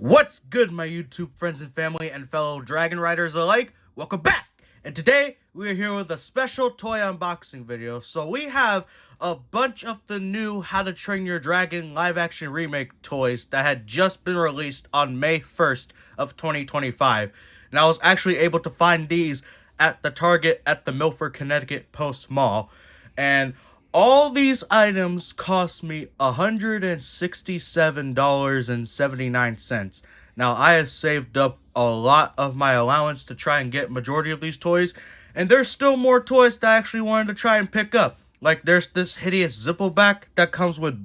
What's good, my YouTube friends and family and fellow Dragon Riders alike? Welcome back! And today, we are here with a special toy unboxing video. So we have a bunch of the new How to Train Your Dragon live-action remake toys that had just been released on May 1st of 2025. And I was actually able to find these at the Target at the Milford, Connecticut Post Mall. And all these items cost me $167.79. Now, I have saved up a lot of my allowance to try and get majority of these toys, and there's still more toys that I actually wanted to try and pick up. Like, there's this hideous Zippleback that comes with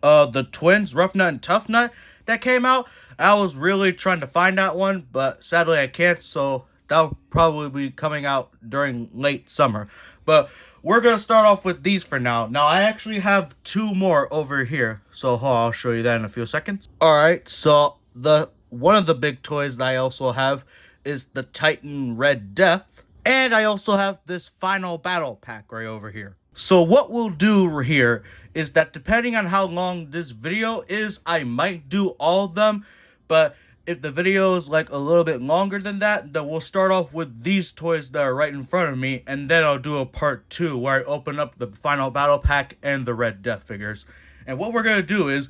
the twins, Rough Nut and Tough Nut, that came out. I was really trying to find that one, but sadly I can't, so that'll probably be coming out during late summer. But we're going to start off with these for now. Now, I actually have two more over here. So, I'll show you that in a few seconds. Alright, so one of the big toys that I also have is the Titan Red Death. And I also have this Final Battle Pack right over here. So what we'll do here is that depending on how long this video is, I might do all of them. But if the video is like a little bit longer than that, then we'll start off with these toys that are right in front of me, and then I'll do a part 2 where I open up the Final Battle Pack and the Red Death figures. And what we're going to do is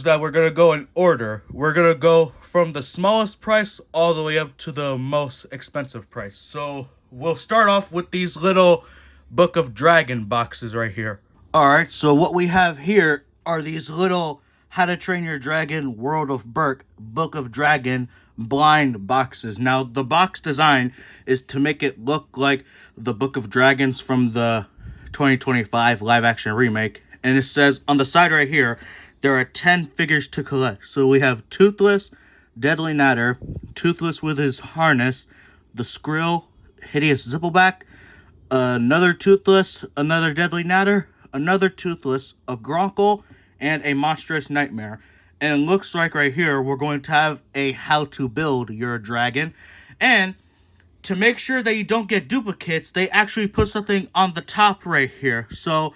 that we're going to go in order. We're going to go from the smallest price all the way up to the most expensive price. So we'll start off with these little Book of Dragon boxes right here. Alright, so what we have here are these little How to Train Your Dragon World of Berk Book of Dragon blind boxes. Now, the box design is to make it look like the Book of Dragons from the 2025 live action remake. And it says on the side right here, there are 10 figures to collect. So we have Toothless, Deadly Natter, Toothless with his harness, the Skrill, hideous Zippleback, another Toothless, another Deadly Natter, another Toothless, a Gronckle, and a Monstrous Nightmare. And it looks like right here, we're going to have a how to build your dragon. And to make sure that you don't get duplicates, they actually put something on the top right here. So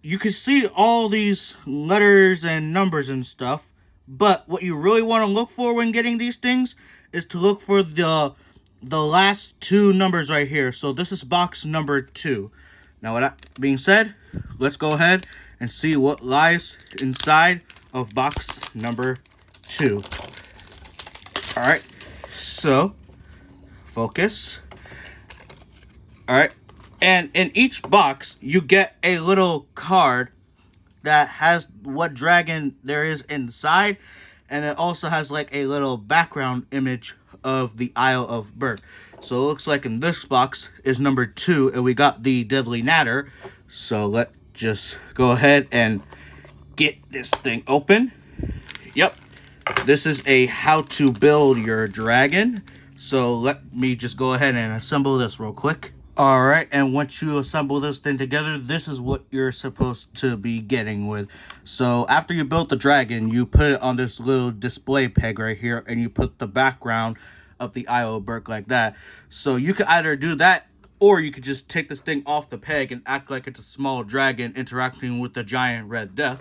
you can see all these letters and numbers and stuff. But what you really want to look for when getting these things is to look for the last two numbers right here. So this is box number 2. Now, with that being said, let's go ahead and see what lies inside of box number 2. Alright, so focus. Alright, and in each box you get a little card that has what dragon there is inside, and it also has like a little background image of the Isle of Berk. So it looks like in this box is number 2, and we got the Deadly Natter. So let's just go ahead and get this thing open. Yep, this is a how to build your dragon. So let me just go ahead and assemble this real quick. Alright, and once you assemble this thing together, this is what you're supposed to be getting with. So after you build the dragon, you put it on this little display peg right here, and you put the background of the Isle of Berk like that. So you could either do that, or you could just take this thing off the peg and act like it's a small dragon interacting with the giant Red Death.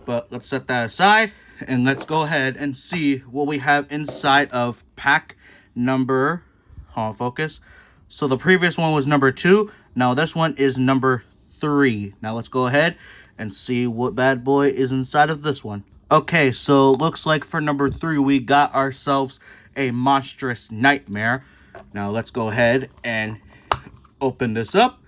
But let's set that aside, and let's go ahead and see what we have inside of pack number... Hold on, focus. So the previous one was number 2. Now this one is number 3. Now let's go ahead and see what bad boy is inside of this one. Okay, so looks like for number 3, we got ourselves a Monstrous Nightmare. Now let's go ahead and open this up,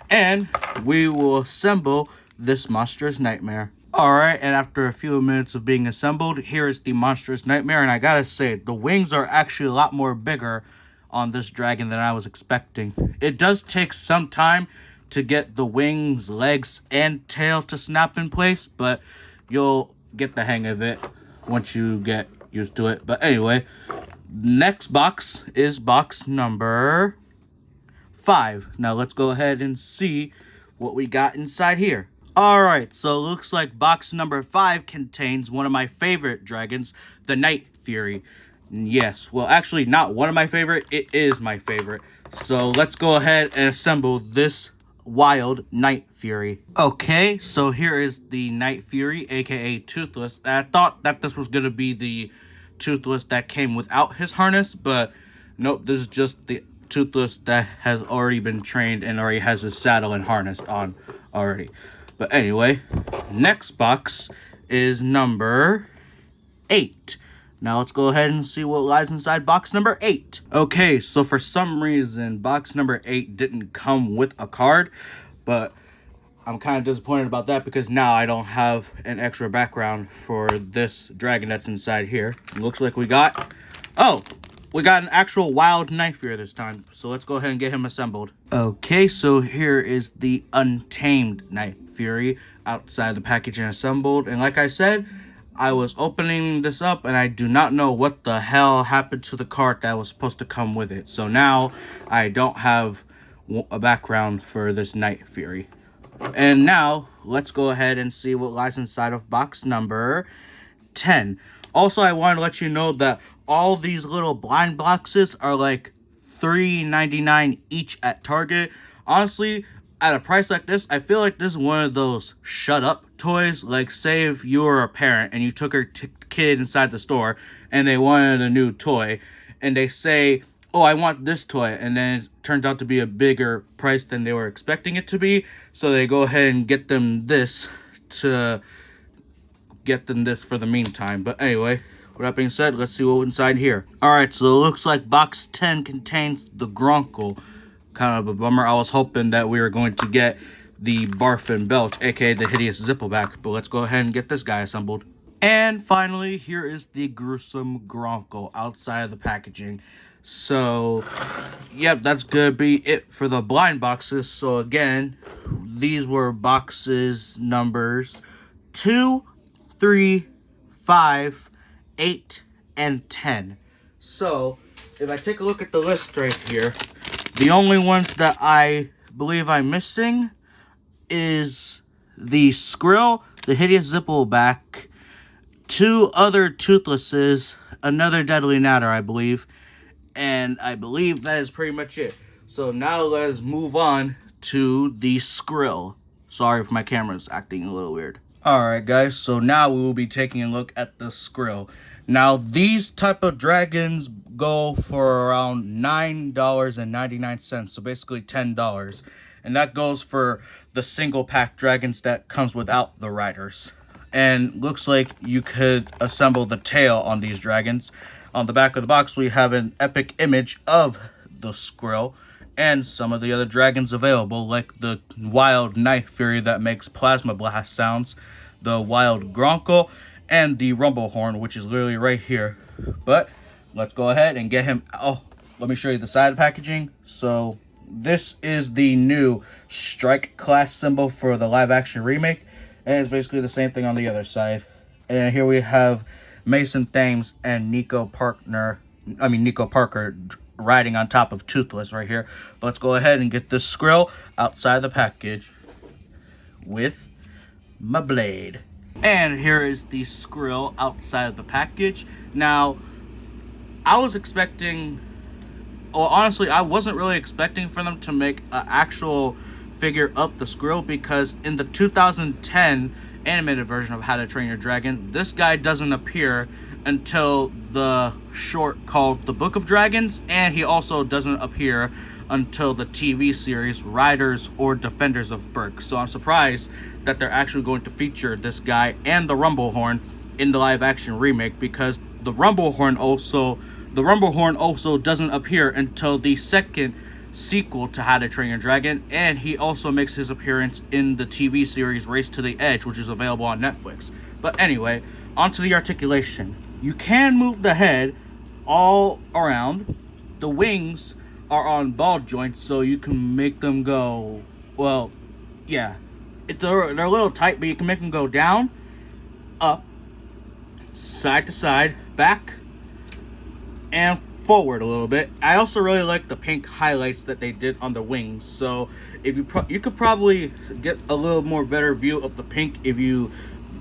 and we will assemble this Monstrous Nightmare. Alright, and after a few minutes of being assembled, here is the Monstrous Nightmare, and I gotta say, the wings are actually a lot more bigger on this dragon than I was expecting. It does take some time to get the wings, legs, and tail to snap in place, but you'll get the hang of it once you get used to it. But anyway, next box is box number 5. Now let's go ahead and see what we got inside here. Alright, so it looks like box number 5 contains one of my favorite dragons, the Night Fury. Yes, well actually not one of my favorite, it is my favorite. So let's go ahead and assemble this wild Night Fury. Okay, so here is the Night Fury, aka Toothless. I thought that this was going to be the Toothless that came without his harness, but nope, this is just the Toothless that has already been trained and already has his saddle and harnessed on already. But anyway, next box is number 8. Now let's go ahead and see what lies inside box number 8. Okay, so for some reason, box number 8 didn't come with a card, but I'm kind of disappointed about that because now I don't have an extra background for this dragon that's inside here. It looks like we got an actual wild Night Fury this time. So let's go ahead and get him assembled. Okay, so here is the Untamed Night Fury outside the package and assembled. And like I said, I was opening this up and I do not know what the hell happened to the card that was supposed to come with it. So now I don't have a background for this Night Fury. And now, let's go ahead and see what lies inside of box number 10. Also, I wanted to let you know that all these little blind boxes are like $3.99 each at Target. Honestly, at a price like this, I feel like this is one of those shut up toys. Like, say if you were a parent and you took your kid inside the store and they wanted a new toy and they say, oh, I want this toy, and then it turns out to be a bigger price than they were expecting it to be, so they go ahead and get them this for the meantime. But anyway, with that being said, let's see what's inside here. Alright, so it looks like box 10 contains the Gronckle. Kind of a bummer. I was hoping that we were going to get the Barf and Belch, aka the Hideous Zippleback, but let's go ahead and get this guy assembled. And finally, here is the gruesome Gronckle outside of the packaging. So, yep, that's gonna be it for the blind boxes. So again, these were boxes numbers 2, 3, 5, 8, and 10. So, if I take a look at the list right here, the only ones that I believe I'm missing is the Skrill, the Hideous Zippleback, 2 other Toothlesses, another Deadly Natter, I believe, and I believe that is pretty much it. So now let's move on to the Skrill. Sorry if my camera's acting a little weird. Alright guys, so now we will be taking a look at the Skrill. Now these type of dragons go for around $9.99, so basically $10. And that goes for the single pack dragons that comes without the riders. And looks like you could assemble the tail on these dragons. On the back of the box, we have an epic image of the Skrill and some of the other dragons available, like the wild Night Fury that makes plasma blast sounds, the wild Gronckle, and the Rumblehorn, which is literally right here. But let's go ahead and get him. Oh, let me show you the side packaging. So this is the new strike class symbol for the live action remake, and it's basically the same thing on the other side. And here we have Mason Thames and Nico Parker riding on top of Toothless right here. But let's go ahead and get this Skrill outside the package with my blade. And here is the Skrill outside of the package. Now, I was expecting, well, honestly, I wasn't really expecting for them to make an actual figure of the Skrill, because in the 2010 animated version of How to Train Your Dragon, this guy doesn't appear until the short called The Book of Dragons, and he also doesn't appear until the TV series Riders or Defenders of Berk. So I'm surprised that they're actually going to feature this guy and the Rumblehorn in the live action remake, because the Rumblehorn also doesn't appear until the second sequel to How to Train Your Dragon, and he also makes his appearance in the TV series Race to the Edge, which is available on Netflix. But anyway, onto the articulation. You can move the head all around. The wings are on ball joints, so you can make them go, well, yeah, they're a little tight, but you can make them go down, up, side to side, back, and forward a little bit. I also really like the pink highlights that they did on the wings. So if you could probably get a little more better view of the pink if you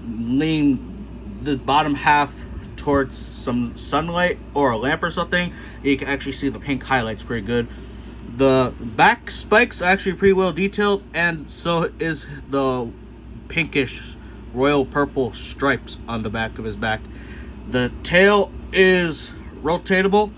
lean the bottom half towards some sunlight or a lamp or something. You can actually see the pink highlights pretty good. The back spikes are actually pretty well detailed, and so is the pinkish royal purple stripes on the back of his back. The tail is rotatable,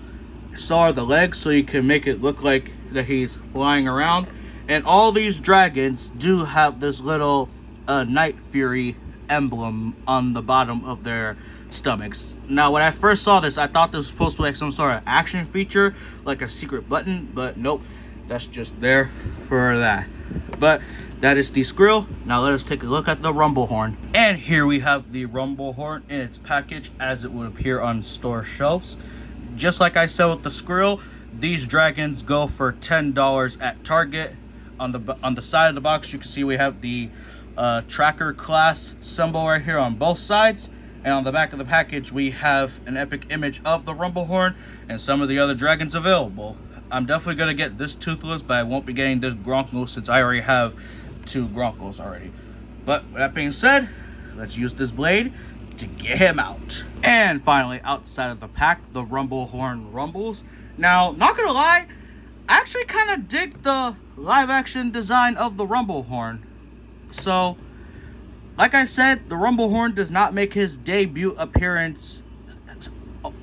so are the legs, so you can make it look like that he's flying around. And all these dragons do have this little Night Fury emblem on the bottom of their stomachs. Now, when I first saw this, I thought this was supposed to be like some sort of action feature, like a secret button, but nope, that's just there for that. But that is the Skrill. Now let us take a look at the Rumblehorn. And here we have the Rumblehorn in its package as it would appear on store shelves. Just like I said with the Skrill, these dragons go for $10 at Target. On the side of the box, you can see we have the tracker class symbol right here on both sides. And on the back of the package, we have an epic image of the Rumblehorn and some of the other dragons available. I'm definitely going to get this Toothless, but I won't be getting this Gronckle since I already have 2 Gronckles already. But with that being said, let's use this blade to get him out. And finally, outside of the pack, the Rumblehorn rumbles. Now, not gonna lie, I actually kind of dig the live action design of the Rumblehorn. So, like I said, the Rumblehorn does not make his debut appearance.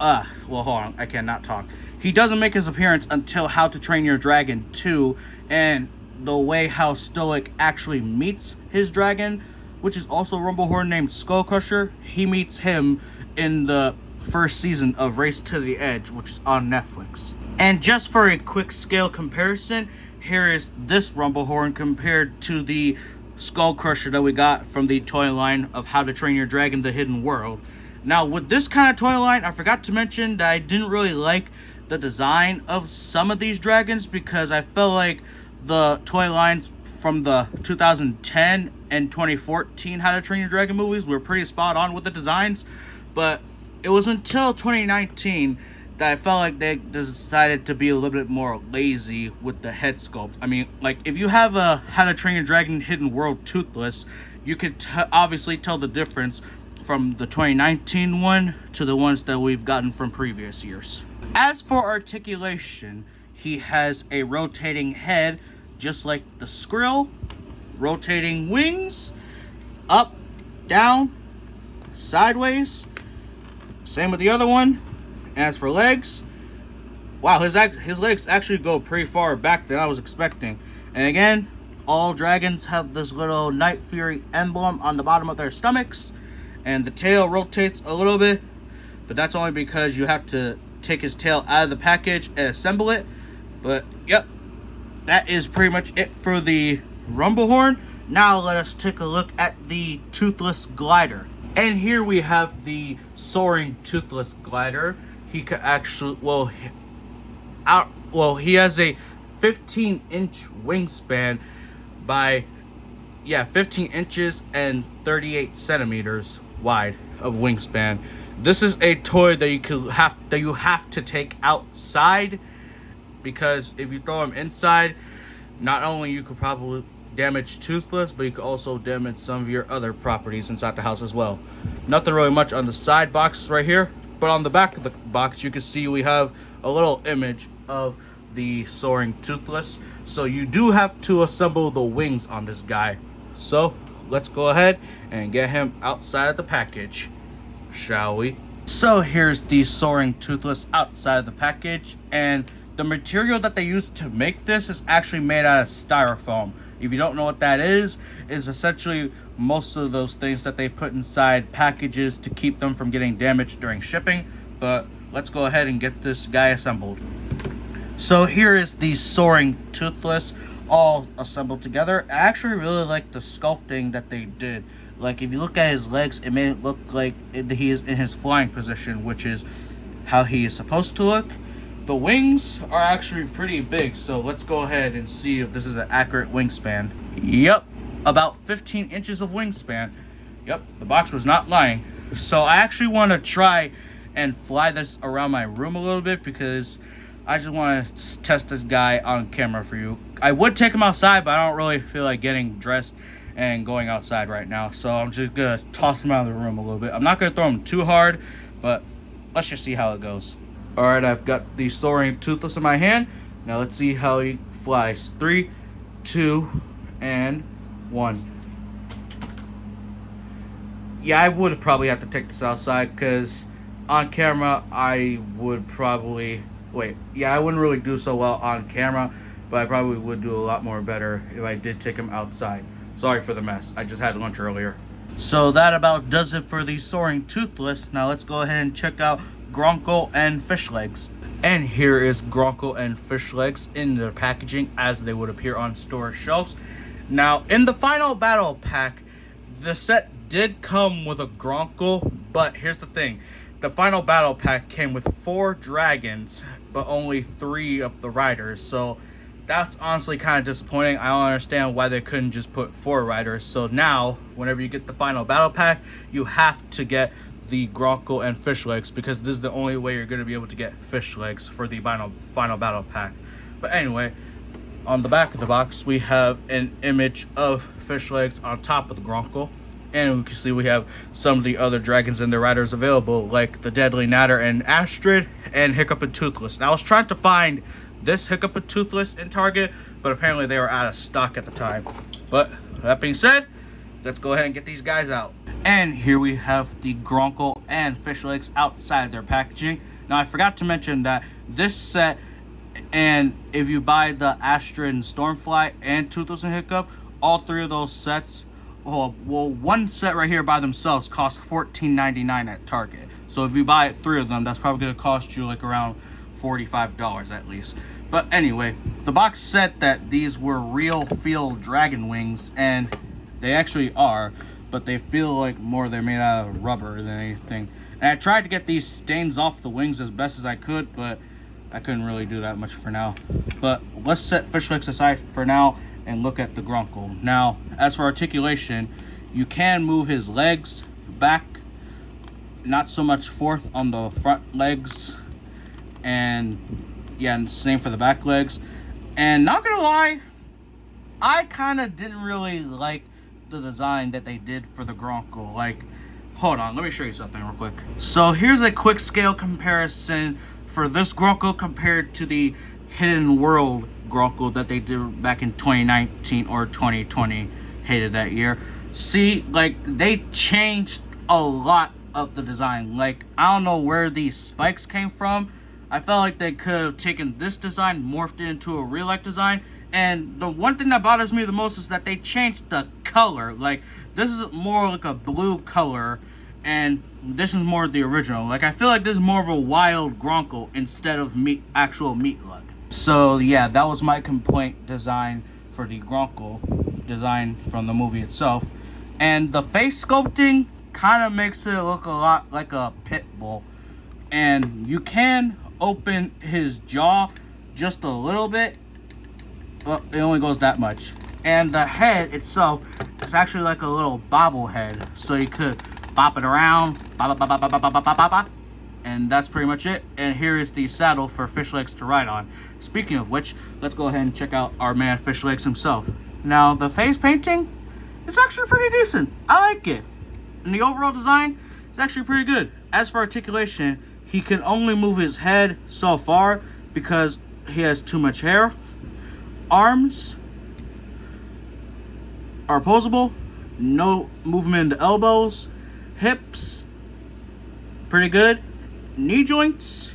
Well, hold on, I cannot talk. He doesn't make his appearance until How to Train Your Dragon 2, and the way how Stoic actually meets his dragon, which is also a Rumblehorn named Skullcrusher. He meets him in the first season of Race to the Edge, which is on Netflix. And just for a quick scale comparison, here is this Rumblehorn compared to the Skullcrusher that we got from the toy line of How to Train Your Dragon: The Hidden World. Now, with this kind of toy line, I forgot to mention that I didn't really like the design of some of these dragons because I felt like the toy lines from the 2010 and 2014 How to Train Your Dragon movies were pretty spot on with the designs, but it was until 2019 that I felt like they decided to be a little bit more lazy with the head sculpt. I mean, like, if you have a How to Train Your Dragon Hidden World Toothless, you could obviously tell the difference from the 2019 one to the ones that we've gotten from previous years. As for articulation, he has a rotating head, just like the Skrill, rotating wings, up, down, sideways, same with the other one. As for legs, wow, his legs actually go pretty far back than I was expecting. And again, all dragons have this little Night Fury emblem on the bottom of their stomachs, and the tail rotates a little bit, but that's only because you have to take his tail out of the package and assemble it. But yep, that is pretty much it for the Rumblehorn. Now let us take a look at the Toothless glider. And here we have the Soaring Toothless glider. He could actually, he has a 15-inch wingspan by 15 inches and 38 centimeters wide of wingspan. This is a toy that you have to take outside, because if you throw him inside, not only you could probably damage Toothless, but you could also damage some of your other properties inside the house as well. Nothing really much on the side box right here, but on the back of the box you can see we have a little image of the Soaring Toothless. So you do have to assemble the wings on this guy. So let's go ahead and get him outside of the package, shall we? So here's the Soaring Toothless outside of the package, and the material that they used to make this is actually made out of styrofoam. If you don't know what that is essentially most of those things that they put inside packages to keep them from getting damaged during shipping. But let's go ahead and get this guy assembled. So here is the Soaring Toothless all assembled together. I actually really like the sculpting that they did. Like, if you look at his legs, it made it look like he is in his flying position, which is how he is supposed to look. The wings are actually pretty big, so let's go ahead and see if this is an accurate wingspan. Yep, about 15 inches of wingspan. Yep, the box was not lying. So I actually want to try and fly this around my room a little bit, because I just want to test this guy on camera for you. I would take him outside, but I don't really feel like getting dressed and going outside right now. So I'm just going to toss him out of the room a little bit. I'm not going to throw him too hard, but let's just see how it goes. Alright, I've got the Soaring Toothless in my hand. Now let's see how he flies. 3, 2, and 1. Yeah, I would probably have to take this outside, because on camera, I would probably wait. Yeah, I wouldn't really do so well on camera, but I probably would do a lot more better if I did take him outside. Sorry for the mess. I just had lunch earlier. So that about does it for the Soaring Toothless. Now let's go ahead and check out Gronckle and Fishlegs. And here is Gronckle and Fishlegs in their packaging as they would appear on store shelves. Now, in the final battle pack, the set did come with a Gronckle, but here's the thing. The final battle pack came with 4 dragons, but only 3 of the riders. So that's honestly kind of disappointing. I don't understand why they couldn't just put 4 riders. So now, whenever you get the final battle pack, you have to get the Gronckle and Fishlegs, because this is the only way you're going to be able to get Fishlegs for the final battle pack. But anyway, on the back of the box, we have an image of Fishlegs on top of the Gronckle. And we can see we have some of the other dragons and their riders available, like the Deadly Natter and Astrid, and Hiccup and Toothless. Now, I was trying to find this Hiccup and Toothless in Target, but apparently they were out of stock at the time. But that being said, let's go ahead and get these guys out. And here we have the Gronckle and Fishlegs outside their packaging. Now, I forgot to mention that this set, and if you buy the Astrid and Stormfly and Toothless and Hiccup, all 3 of those sets, well, one set right here by themselves costs $14.99 at Target. So if you buy 3 of them, that's probably going to cost you like around $45 at least. But anyway, the box said that these were real feel dragon wings, and they actually are, but they feel like more they're made out of rubber than anything. And I tried to get these stains off the wings as best as I could, but I couldn't really do that much for now. But let's set Fishlegs aside for now and look at the Gronckle. Now, as for articulation, you can move his legs back, not so much forth on the front legs, and yeah, and same for the back legs. And not gonna lie, I kind of didn't really like the design that they did for the Gronckle. Like, hold on, let me show you something real quick. So here's a quick scale comparison for this Gronckle compared to the Hidden World Gronckle that they did back in 2019 or 2020. Hated that year. See, like, they changed a lot of the design. Like, I don't know where these spikes came from. I felt like they could have taken this design, morphed it into a real life design. And the one thing that bothers me the most is that they changed the color. Like, this is more like a blue color, and this is more the original. Like, I feel like this is more of a wild Gronckle instead of actual meat lug. So yeah, that was my complaint design for the Gronckle, design from the movie itself. And the face sculpting kind of makes it look a lot like a pit bull. And you can open his jaw just a little bit, but it only goes that much. And the head itself is actually like a little bobblehead, so you could bop it around, bop, bop, bop, bop, bop, bop, bop, bop, bop. And that's pretty much it. And here is the saddle for Fishlegs to ride on. Speaking of which, let's go ahead and check out our man Fishlegs himself. Now, the face painting is actually pretty decent. I like it. And the overall design is actually pretty good. As for articulation, he can only move his head so far because he has too much hair. Arms are opposable. No movement in the elbows. Hips, pretty good. Knee joints,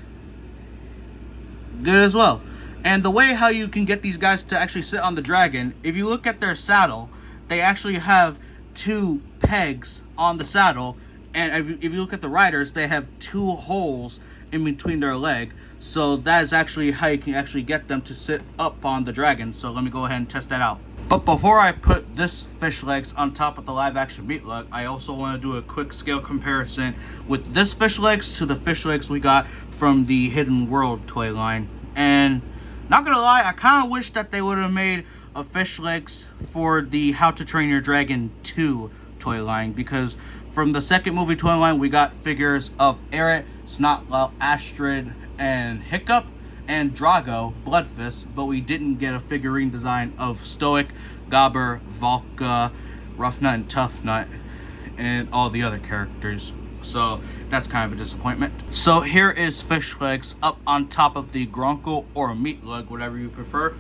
good as well. And the way how you can get these guys to actually sit on the dragon, if you look at their saddle, they actually have 2 pegs on the saddle. And if you look at the riders, they have 2 holes in between their leg. So that is actually how you can actually get them to sit up on the dragon. So let me go ahead and test that out. But before I put this Fishlegs on top of the live action meat lug, I also want to do a quick scale comparison with this Fishlegs to the Fishlegs we got from the Hidden World toy line. And not gonna lie, I kind of wish that they would have made a Fishlegs for the How to Train Your Dragon 2 toy line, because from the second movie toy line we got figures of Eret, Snotlout, Astrid, and Hiccup, and Drago, Bloodfist, but we didn't get a figurine design of Stoic, Gobber, Valka, Rough Nut, and Tough Nut, and all the other characters. So that's kind of a disappointment. So here is Fishlegs up on top of the Gronckle or meat lug, whatever you prefer.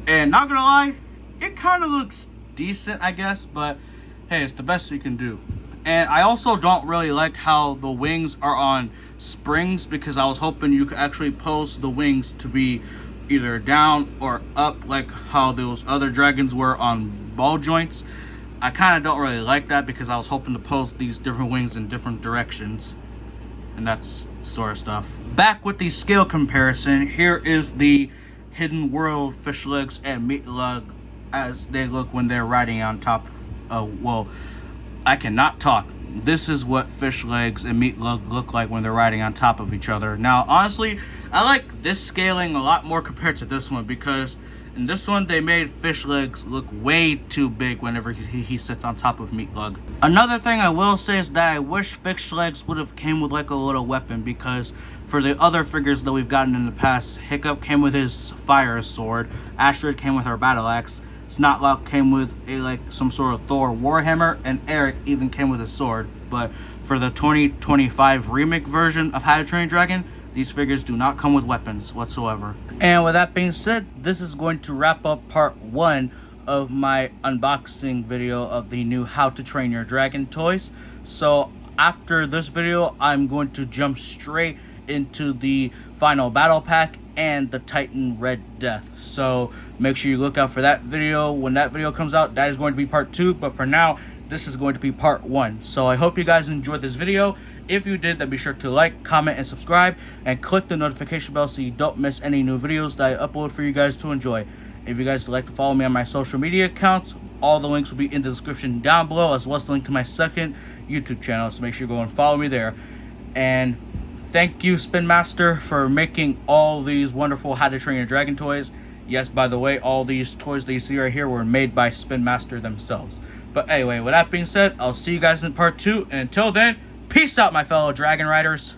And not gonna lie, it kind of looks decent, I guess, but hey, it's the best you can do. And I also don't really like how the wings are on springs because I was hoping you could actually pose the wings to be either down or up like how those other dragons were on ball joints. I kind of don't really like that because I was hoping to pose these different wings in different directions, and that's sort of stuff. Back with the scale comparison, here is the Hidden World Fishlegs and Meat Lug as they look when they're riding on top. Well, I cannot talk. This is what Fishlegs and Meat Lug look like when they're riding on top of each other. Now, honestly, I like this scaling a lot more compared to this one because in this one they made Fishlegs look way too big whenever he sits on top of Meat Lug. Another thing I will say is that I wish Fishlegs would have came with like a little weapon, because for the other figures that we've gotten in the past, Hiccup came with his fire sword, Astrid came with her battle axe, Snotlock came with some sort of Thor warhammer, and Eric even came with a sword. But for the 2025 remake version of How to Train Your Dragon, these figures do not come with weapons whatsoever. And with that being said, this is going to wrap up part 1 of my unboxing video of the new How to Train Your Dragon toys. So after this video, I'm going to jump straight into the final battle pack and the Titan Red Death. So make sure you look out for that video. When that video comes out, that is going to be part 2, but for now, this is going to be part 1. So I hope you guys enjoyed this video. If you did, then be sure to like, comment, and subscribe, and click the notification bell so you don't miss any new videos that I upload for you guys to enjoy. If you guys would like to follow me on my social media accounts, all the links will be in the description down below, as well as the link to my second YouTube channel, so make sure you go and follow me there. And thank you, Spin Master, for making all these wonderful How to Train Your Dragon toys. Yes, by the way, all these toys that you see right here were made by Spin Master themselves. But anyway, with that being said, I'll see you guys in part 2, and until then, peace out, my fellow Dragon Riders.